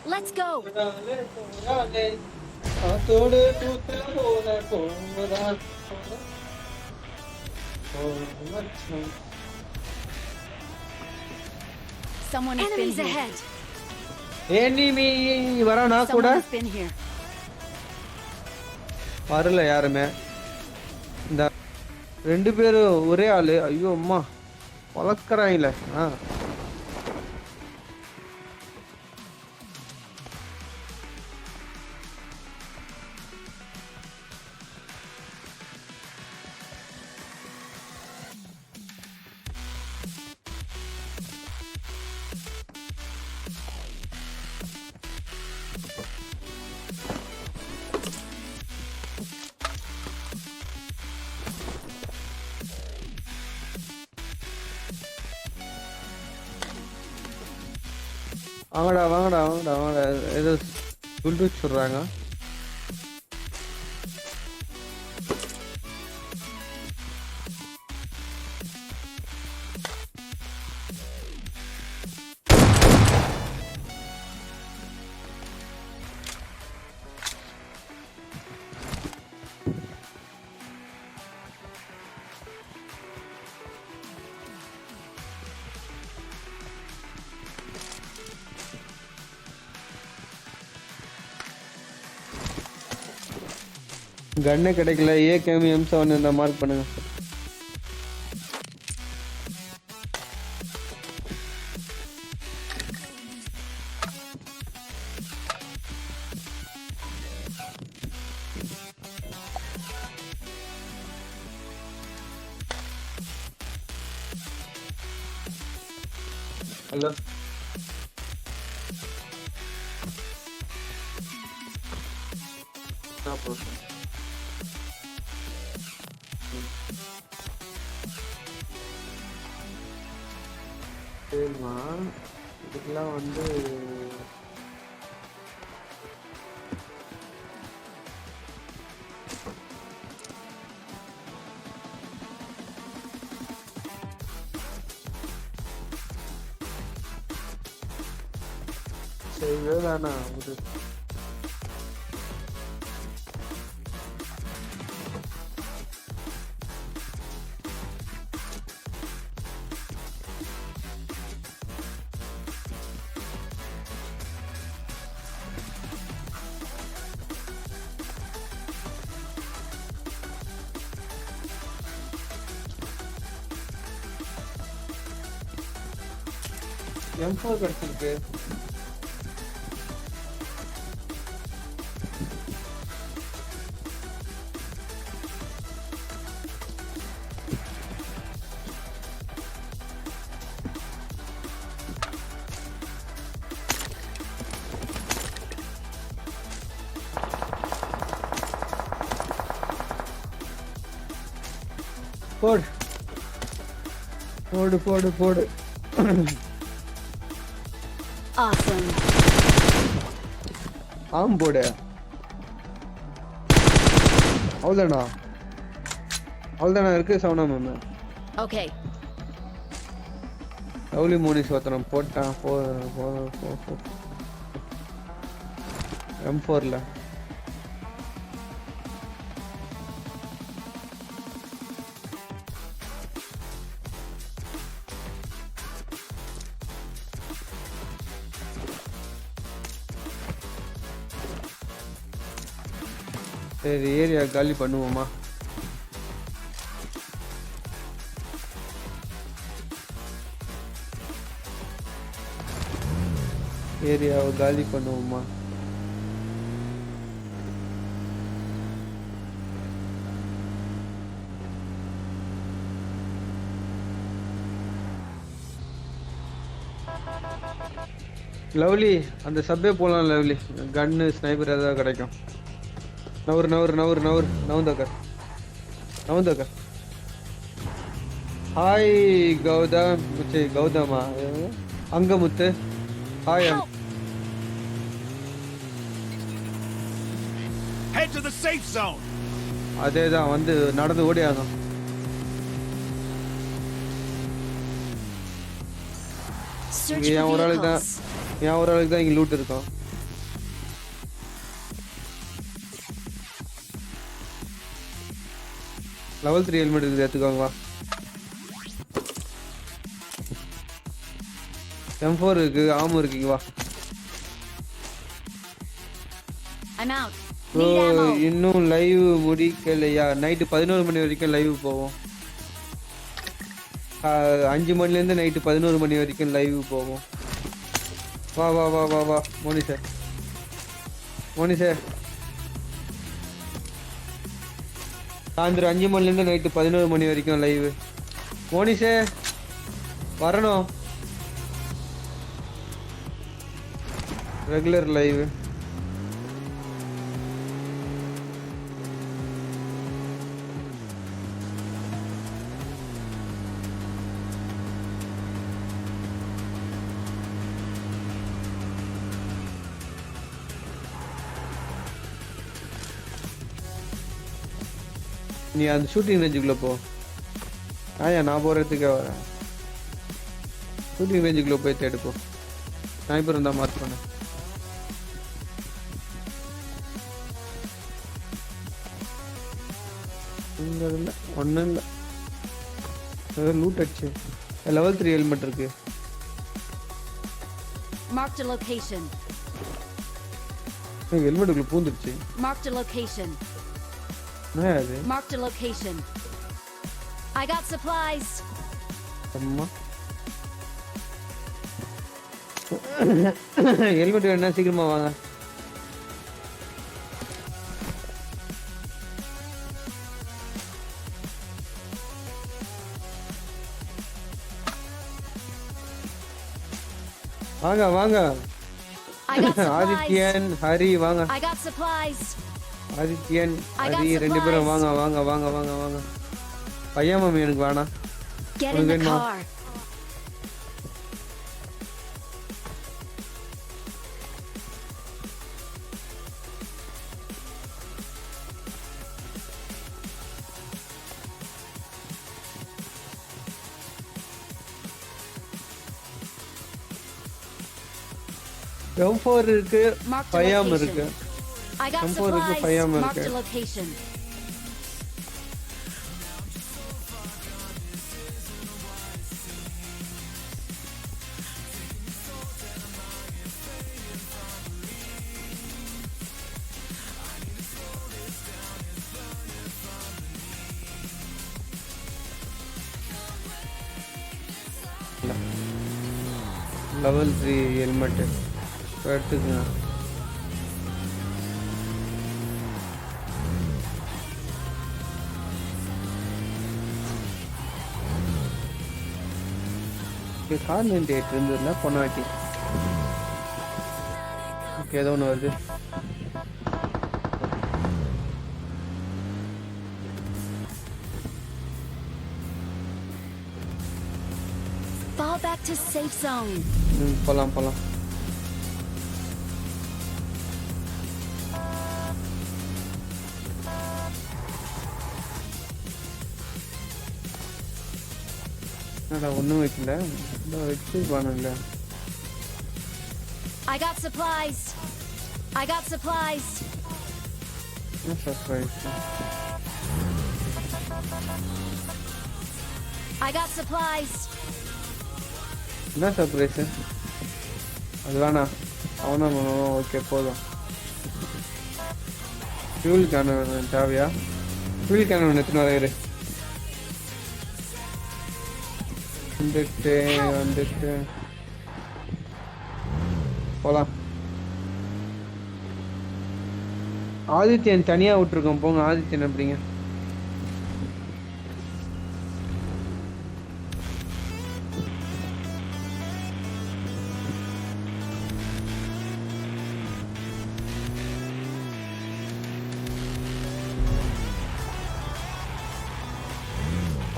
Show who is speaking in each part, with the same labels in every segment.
Speaker 1: Let's go.
Speaker 2: Someone has
Speaker 1: Enemies
Speaker 2: been
Speaker 1: ahead.
Speaker 3: enemy வரனா கூட
Speaker 2: Someone has been here.
Speaker 3: வரல யாருமே இந்த ரெண்டு பேரும் ஒரே ஆளு ஐயோ அம்மா வளர்க்கறாங்களே வாங்கடா வாங்கடா வாங்கடா வாங்கடா ஏதோ சொல்லிட்டு சொல்றாங்க கண்ணே கிடைக்கல ஏகேஎம் M7 இந்த மார்க் பண்ணுங்க ஹலோ சரிம்மா இதுக்கெல்லாம் வந்து செய்யவே வேணாம் ஒரு M4 கிடைச்சிருக்கு போடு போடு போடு போடு
Speaker 2: Awesome.
Speaker 3: ஆம் போடு அவ்வளோதானா அவ்வளோதானா இருக்கு சவுனா மேம்
Speaker 2: Okay.
Speaker 3: லவ்லி மோனிஸ் ஒருத்தனம் போட்டான் M4ல சரி ஏரியா காலி பண்ணுவோமா ஏரியாவை காலி பண்ணுவோமா லவ்லி அந்த சப்பே போலாம் லவ்லி கன்னு ஸ்னைப்பர் ஏதாவது கிடைக்கும் நவுந்தக்கா ஹாய் கௌதமா Angamuthu hi
Speaker 4: Head to the safe zone.
Speaker 3: அதேதான் வந்து நடந்து ஓடியாங்க
Speaker 1: Search for vehicles.
Speaker 3: என் ஒரு ஆளுக்கு தான் இங்க லூட் இருக்கும் லெவல் 3 ஹெல்மெட் இருக்குது எடுத்துக்கோங்க வா. M4 இருக்கு ஆர்மர் இருக்குங்க வா.
Speaker 2: I'm out.
Speaker 3: Bro
Speaker 2: Need ammo.
Speaker 3: இன்னும் லைவ் முடிக்கலையா? நைட்டு 11 மணி வரைக்கும் லைவ் போவோம். 5 மணிலேருந்து நைட்டு 11 மணி வரைக்கும் லைவ் போவோம். வா வா வா வா வா மோனி சார் சாயந்தரம் 5 மணிலேருந்து நைட்டு 11 மணி வரைக்கும் லைவ். மோனி சார் வரணும். Regular live. நீ அந்த ஷூட்டிங் ரேஞ்சுக்குள்ள போ. நான் போறதுக்கே வரேன். ஷூட்டிங் ரேஞ்சுக்குள்ள போய் தேடுப்போ. ஸ்னைப்பர் இருந்தா மார்க் பண்ண. இல்ல ஒன்றும் இல்லை. லூட் அடிச்சு லெவல் 3 ஹெல்மெட் இருக்கு.
Speaker 2: Marked a location.
Speaker 3: ஹெல்மெட்டுக்குள்ள பூந்துருச்சு.
Speaker 2: Marked a location.
Speaker 3: அது
Speaker 2: Marked a location. I got supplies.
Speaker 3: அம்மா ஹெல்மெட் வேணா சீக்கிரமா வாங்க. வாங்க வாங்க.
Speaker 2: I got supplies.
Speaker 3: Adityan Hari வாங்க.
Speaker 2: I got supplies.
Speaker 3: Adityan Hari ரெண்டு பேரும் வாங்க வாங்க வாங்க வாங்க வாங்க. பையன் மாமி எனக்கு வேணாம்.
Speaker 2: Get in the car.
Speaker 3: M4 இருக்கு, பையாம் இருக்கு.
Speaker 2: I got
Speaker 3: M4 இருக்கு, பையாம்
Speaker 2: supplies.
Speaker 3: இருக்கு.
Speaker 2: Marked a location.
Speaker 3: Level 3 helmet எடுத்துக்கங்க. கார் 98 இருந்ததுல பொன்னாட்டி. ஓகே ஏதோ ஒன்று வருது.
Speaker 2: Fall back to safe zone.
Speaker 3: போலாம் போலாம். என்னடா ஒன்றும் வைக்கல, வச்சு பானுங்கள.
Speaker 2: I got supplies. I got supplies.
Speaker 3: Surprise.
Speaker 2: I got supplies.
Speaker 3: என்ன சர்ப்ரைஸ்? அது வேணாம், அவனா ஓகே போதும். ஃபியூல் கேன் தேவையா? ஃபியூல் கேன் ஒன்று எத்தனை வரையிரு. வந்துட்டு போலாம். ஆதித்யன் தனியா விட்டுருக்கோம், போங்க. ஆதித்யன் எப்படிங்க?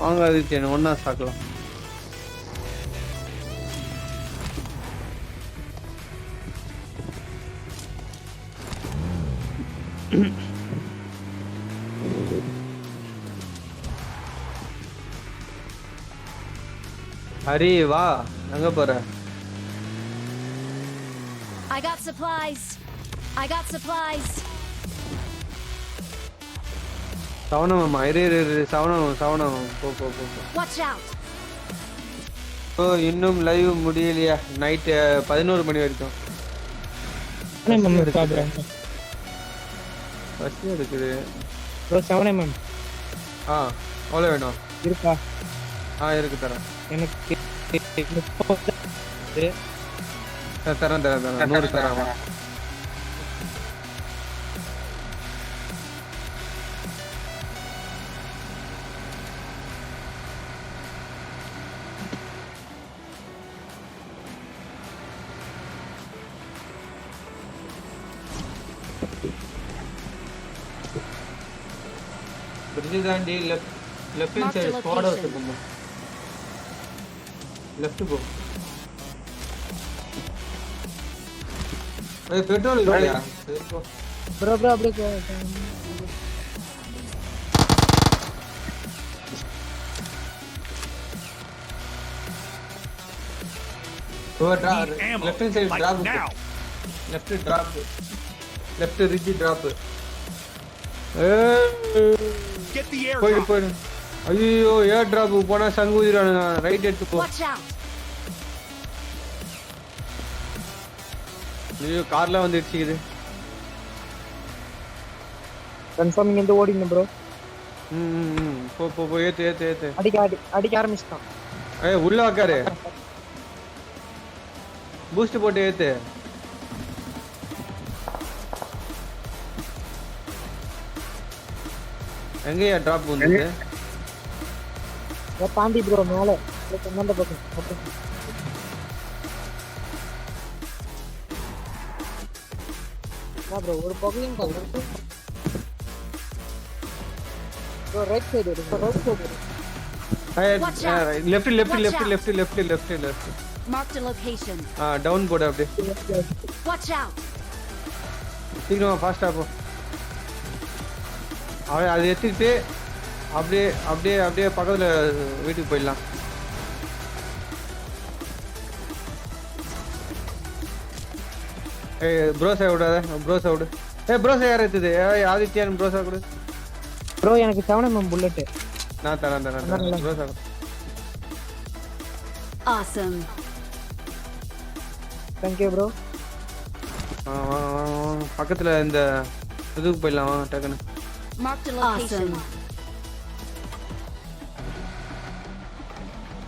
Speaker 3: வாங்க ஆதித்யன், ஒன்னா சாக்கலாம். ஹரி வா, எங்க போற?
Speaker 2: I got supplies. I got supplies.
Speaker 3: சவனமாமா இரு சவனம் போ
Speaker 2: Watch out!
Speaker 3: ஓ இன்னும் லைவ் முடியலையா நைட் 11 மணி வரைக்கும் பஸ் இருக்குது
Speaker 1: ப்ரோ 7mm
Speaker 3: அவ்வளோ வேணும்
Speaker 1: இருக்கா
Speaker 3: இருக்கு தரேன்
Speaker 1: எனக்கு
Speaker 3: தரேன் 100 தரேன் bridge தாண்டி left hand side squad house போங்க லெஃப்ட் போ ஏய் பெட்ரோல் இல்லையா சரி போ
Speaker 1: ப்ரோ அப்படியே போ
Speaker 3: left hand side drop left ridge drop
Speaker 4: Get the air
Speaker 3: போய்
Speaker 4: drop.
Speaker 3: ஐயோ ஏர் டிராப் போனா சங்குதிரானுங்க ரைட் எடுத்து போ
Speaker 2: Watch out!
Speaker 3: ஐயோ கார்ல வந்து இடிச்சிக்குது
Speaker 1: கன்ஃபார்ம் இங்க இருந்து ஓடிங்க ப்ரோ
Speaker 3: போ ஏத்து
Speaker 1: அடிக்க ஆரம்பிச்சிட்டான்
Speaker 3: ஏய் உள்ள உட்காரு பூஸ்ட் போட்டு ஏத்து எங்கயா டிராப் வந்தது
Speaker 1: தாண்டி ப்ரோ மேல கண்ணாண்ட பக்கம் ப்ரோ ஒரு பக்கம் bro right side
Speaker 3: left
Speaker 2: Marked a location.
Speaker 3: Down போடு அப்படியே
Speaker 2: Watch out!
Speaker 3: சீக்கிரமா ஃபாஸ்டா போ அவன் அதை எடுத்துக்கிட்டு அப்படியே பக்கத்துல வீட்டுக்கு போயிடலாம் ஏய் ப்ரோஸை விடாத ப்ரோஸை விடு ப்ரோஸை யார் எடுத்தது ஆதித்யன் ப்ரோஸா கொடு
Speaker 1: ப்ரோ எனக்கு 7mm புல்லட்
Speaker 3: நான் தரேன் ப்ரோஸா
Speaker 2: Awesome.
Speaker 1: தேங்க் யூ ப்ரோ
Speaker 3: பக்கத்துல இந்த இதுக்கு போயிடலாம் டக்குன்னு
Speaker 2: Marked a location.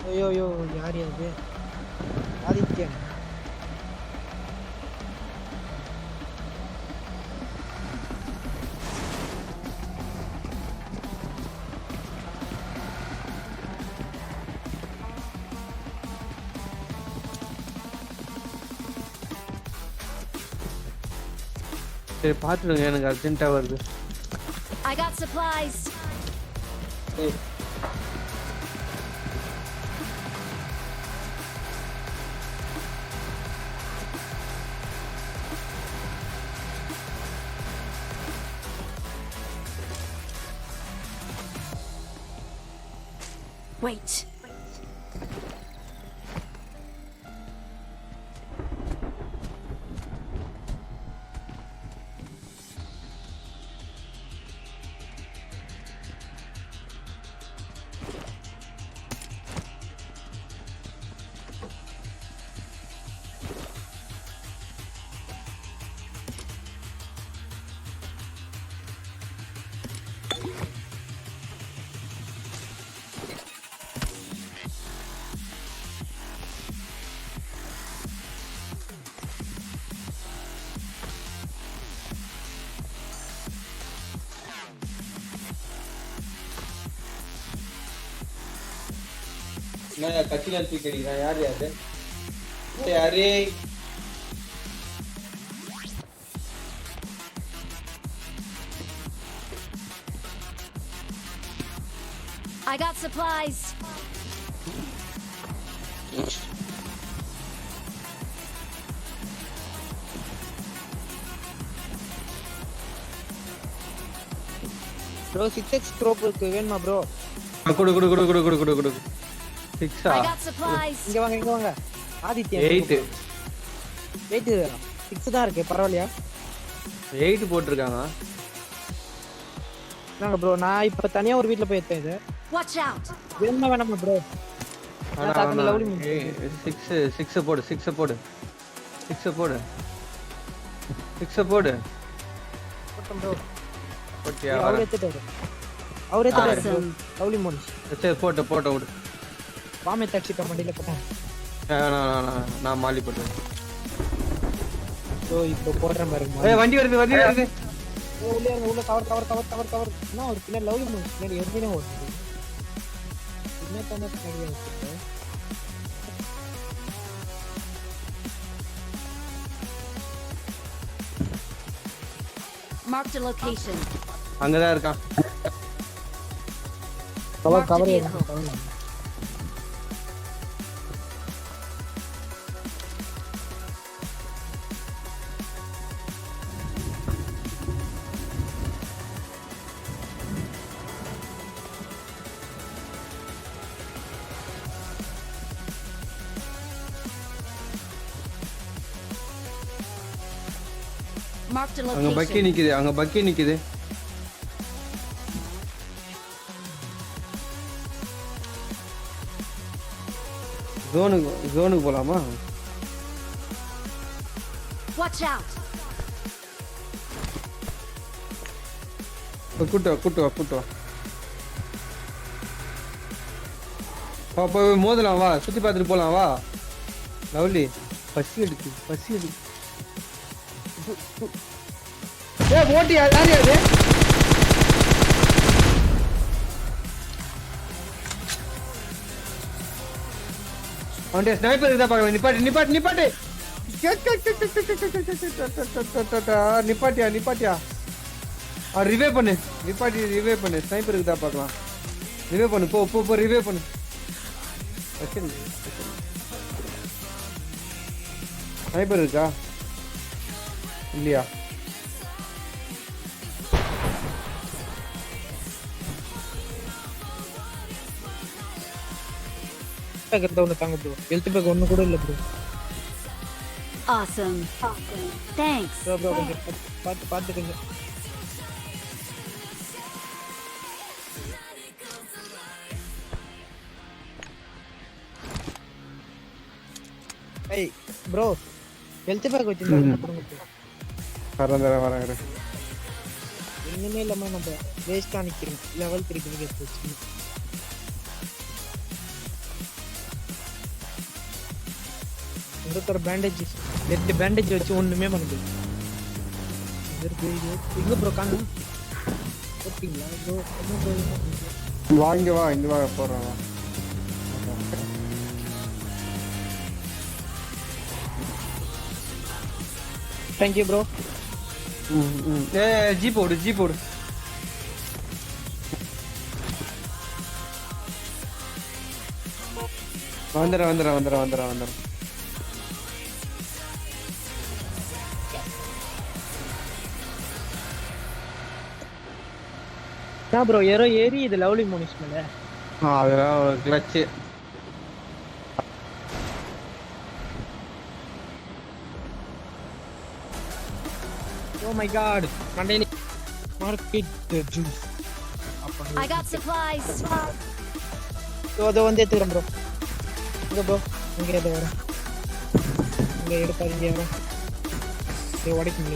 Speaker 1: ஐயோ யார் இது ஆதித்யன்
Speaker 3: சரி பார்த்துடுங்க எனக்கு அர்ஜென்ட்டாக வருது
Speaker 2: I got supplies. Wait.
Speaker 3: நான் கத்திலாம் தூக்கி அடிக்கிறேன் யாரு யாரு
Speaker 2: I got supplies.
Speaker 1: Bro 6x ஸ்க்ரோப் இருக்கு வேணுமா ப்ரோ
Speaker 3: கொடு 6
Speaker 2: I got supplies.
Speaker 1: இங்க வாங்க ஆதித்யன்
Speaker 3: 8
Speaker 1: 6 தான் இருக்கு பரவாயில்லையா
Speaker 3: 8 போட்டுருக்காங்க
Speaker 1: நாங்க ப்ரோ நான் இப்ப தனியா ஒரு வீட்ல போய் ஏத்தேன் இது
Speaker 2: Watch out!
Speaker 1: வேணுமா வேணாமா ப்ரோ நான் தாக்குன லவ்லி முடிச்சு
Speaker 3: 6 போடு 6 போடு 6 போடு 6 போடு
Speaker 1: போட்டோம் ப்ரோ
Speaker 3: போட்டியா
Speaker 1: அவர் ஏத்திட்டாரு
Speaker 2: Awesome.
Speaker 1: லவ்லி முடிச்சு
Speaker 3: சரி போட்டு விடு
Speaker 1: பாமே டாக்ஸி கம்பெனில போட்டேன்
Speaker 3: நான் மாலி போட்டேன்
Speaker 1: ஸோ இப்போ போடுற மாதிரி
Speaker 3: ஏய் வண்டி வருது
Speaker 1: உள்ள கவர் என்ன ஒரு பின்னாடி லவ்லி முடிச்சு பின்னாடி எரிஞ்சினே ஓடுது என்ன பண்ண பின்னாடி வச்சுட்டு
Speaker 2: Marked a location.
Speaker 3: அங்கதான் இருக்கான்
Speaker 1: கவர்
Speaker 2: Marked a
Speaker 3: அங்க
Speaker 2: location.
Speaker 3: பக்கி நிக்குது ஜோனுக்கு போலாமா
Speaker 2: Watch out!
Speaker 3: கூட்டு வா போய் மோதலாம் வா சுத்தி பார்த்துட்டு போலாம் வா லவ்லி பசி எடுக்கு ஓட்டி யாரு அது அவன்டே ஸ்னைப்பர் இருக்கா பாக்க நிப்பாட்டு நிப்பாட்டியா ரிவே பண்ணு ஸ்னைப்பர் இருக்கா பார்க்கலாம் ரிவே பண்ணு போ ரிவே பண்ணு ஸ்னைப்பர் இருக்கா இல்லையா
Speaker 1: ஒன்று தாங்க ப்ரோ ஹெல்த் பேக் ஒன்று கூட இல்லை ப்ரோ
Speaker 2: Awesome. Thanks.
Speaker 1: ப்ரோ கொஞ்சம் பார்த்துக்கங்க ஏய் ப்ரோ ஹெல்த் பேக் வச்சிருந்தா கொடுங்க ப்ரோ
Speaker 3: வரேன்
Speaker 1: இன்னுமே இல்லாமல் நம்ம வேஸ்ட்டாக நிற்கிறோம் லெவல் 3 எடுத்து வச்சுக்கணும் பேண்டேஜ் 8 பேண்டேஜ் வச்சு ஒண்ணுமே பண்ணுது எங்க ப்ரோ காணு ஓகேங்களா ப்ரோ
Speaker 3: வா இங்க வா போறேன் வா
Speaker 1: தேங்க் யூ ப்ரோ
Speaker 3: ஜி போடு வந்துடுறேன்
Speaker 1: ப்ரோ ஏறி இது லவ்லி மோனிஷ் மேல
Speaker 3: அதெல்லாம் ஒரு கிளட்ச்
Speaker 1: ஓ மை காட் மண்டையில market juice
Speaker 2: I got supplies.
Speaker 1: அதோ வந்து எடுத்துக்கிறேன் ப்ரோ இங்க ப்ரோ இங்க ஏதோ வர இங்க எடுப்பாதீங்க வர இங்க உடைக்குங்க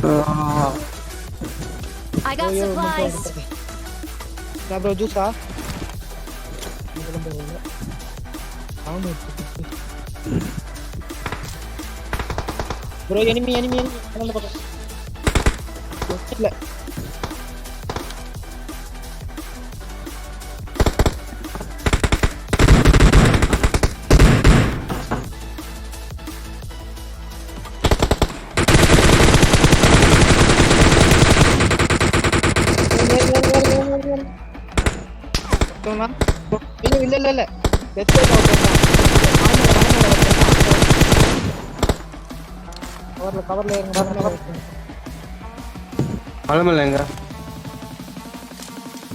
Speaker 2: I got supplies.
Speaker 1: ப்ரோ ஜூஸா ப்ரோ எனிமி அந்த பக்கம் இல்ல இல்ல கவர்ல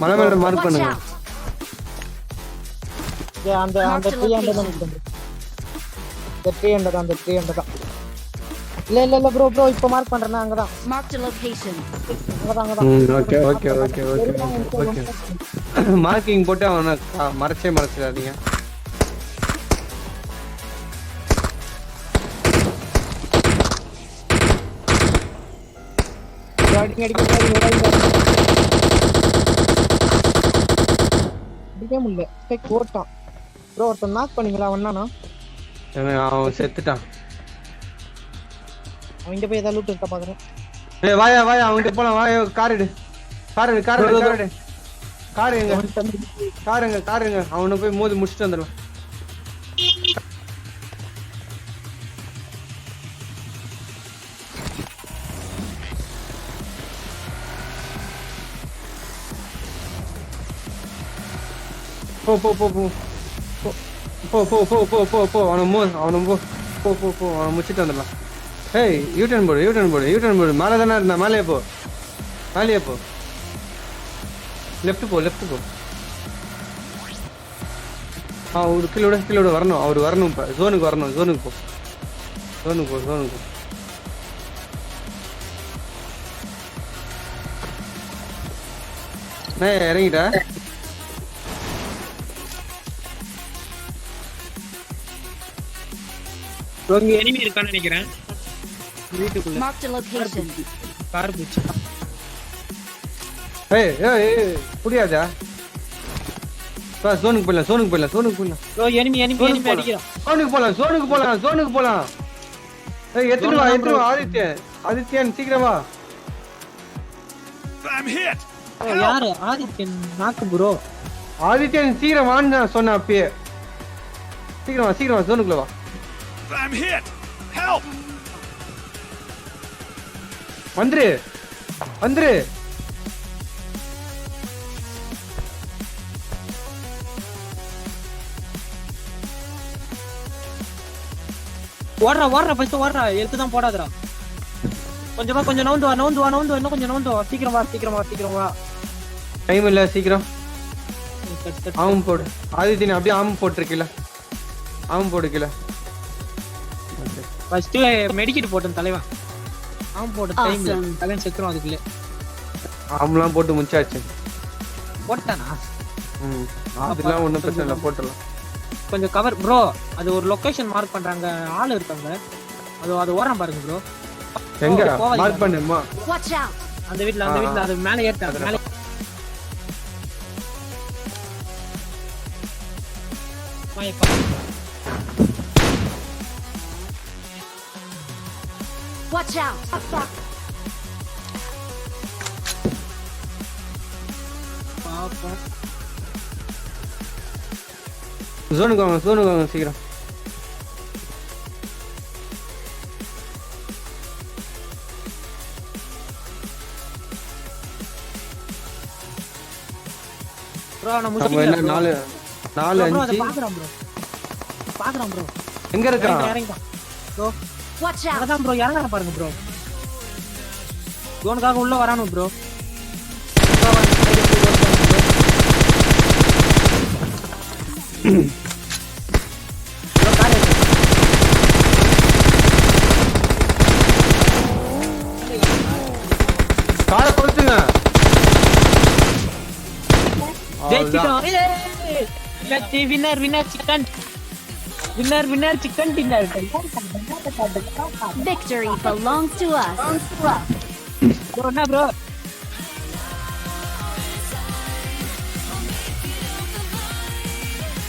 Speaker 3: மலை மேல மார்க் பண்ணுங்க
Speaker 1: அந்த 300 தான் 300 தான் இல்ல ப்ரோ இப்போ மார்க் பண்றேன் அங்கதான்.
Speaker 2: Marked a location.
Speaker 1: அங்கதான்.
Speaker 3: ஓகே. மார்க்கிங் போட்டு அவனை மறைச்சிடாதீங்க.
Speaker 1: அடிக்க முடியல. போட்டான் ப்ரோ. ஒருத்தன் நாக் பண்ணீங்களா? அவனானா?
Speaker 3: அவன் செத்துட்டான்.
Speaker 1: அவன் இங்க போய் ஏதாவது லூட் இருக்கா பாக்குறேன்.
Speaker 3: ஏய் வாயா அவன்கிட்ட போலாம். வாயா கார் எடு. காருங்க. அவனை போய் மோதி முடிச்சுட்டு வந்துடலாம். போ அவனை முடிச்சுட்டு வந்துடலாம். ஏய் யூட்டர்ன் போடு. மேலே தானே இருந்தா. மேலேயே போ. லெஃப்ட் போ. ஒரு கீழோட வரணும். அவர் வரணும். இப்போ ஜோனுக்கு வரணும். ஜோனுக்கு போ. இறங்கிட்டா?
Speaker 1: இங்க எனிமி இருக்கான்னு நினைக்கிறேன். வீட்டுக்குள்ள.
Speaker 2: Marked a location.
Speaker 1: கார் பூச்சி.
Speaker 3: ஏய் புரியாதா? பா ஜோனுக்கு போலாம்.
Speaker 1: ப்ரோ எனிமி அடிக்கிறான்.
Speaker 3: ஜோனுக்கு போலாம். ஏய் எத்துட்டு வா. ஆதித்யன் சீக்கிரம் வா.
Speaker 4: I'm hit.
Speaker 1: யாரு? ஆதித்யன் நாக்கு ப்ரோ.
Speaker 3: ஆதித்யன் சீக்கிரம் வான்னு நான் சொன்னேன் அப்பயே. சீக்கிரம் வா ஜோனுக்குள்ள வா.
Speaker 4: I'm hit. Help.
Speaker 3: வந்துரு.
Speaker 1: ஓடுறா ஃபர்ஸ்ட் ஓடுறா. எழுத்து தான் போடாதடா. கொஞ்சம் நவுந்து வா. இன்னும் கொஞ்சம் நவுந்து வா. சீக்கிரம் வா.
Speaker 3: டைம் இல்ல. சீக்கிரம் ஆம் போடு. ஆதித்யன் அப்படியே ஆம் போட்டுருக்கீல.
Speaker 1: ஃபர்ஸ்ட் மெடிக்கெட் போட்டேன் தலைவா. ஆம் போட்டு டைம் தலைவன் செத்துறோம் அதுக்குள்ள.
Speaker 3: ஆம்லாம் போட்டு முடிச்சாச்சு.
Speaker 1: போட்டானா?
Speaker 3: அதெல்லாம் ஒண்ணும் பிரச்சனை இல்ல. போட்டுடலாம்.
Speaker 1: கொஞ்சம் கவர் ப்ரோ. அது ஒரு லொகேஷன் மார்க் பண்றாங்க. ஆள் இருக்காங்க. அது ஓரம் பாருங்க ப்ரோ.
Speaker 3: எங்க மார்க் பண்ணுமா?
Speaker 2: Watch out.
Speaker 1: அந்த வீட்ல அது மேலே ஏறிட்டாங்க. மேலே வாயப்பா.
Speaker 2: Watch out.
Speaker 1: பாப்பா.
Speaker 3: ஜோனுக்கு வாங்க சீக்கிரம்.
Speaker 1: ப்ரோ நான் முடிச்சிட்டேன்.
Speaker 3: 4 5
Speaker 1: பாக்குறேன் ப்ரோ.
Speaker 3: எங்க இருக்கான்?
Speaker 1: இறங்கிட்டான் ப்ரோ.
Speaker 2: Watch out.
Speaker 1: அதான் ப்ரோ இறங்கற பாருங்க ப்ரோ. ஜோனுக்காக உள்ள வரானு ப்ரோ.
Speaker 3: காரை கொடுத்துங்க.
Speaker 1: winner chicken dinner.
Speaker 2: Victory belongs to us.
Speaker 1: Bro,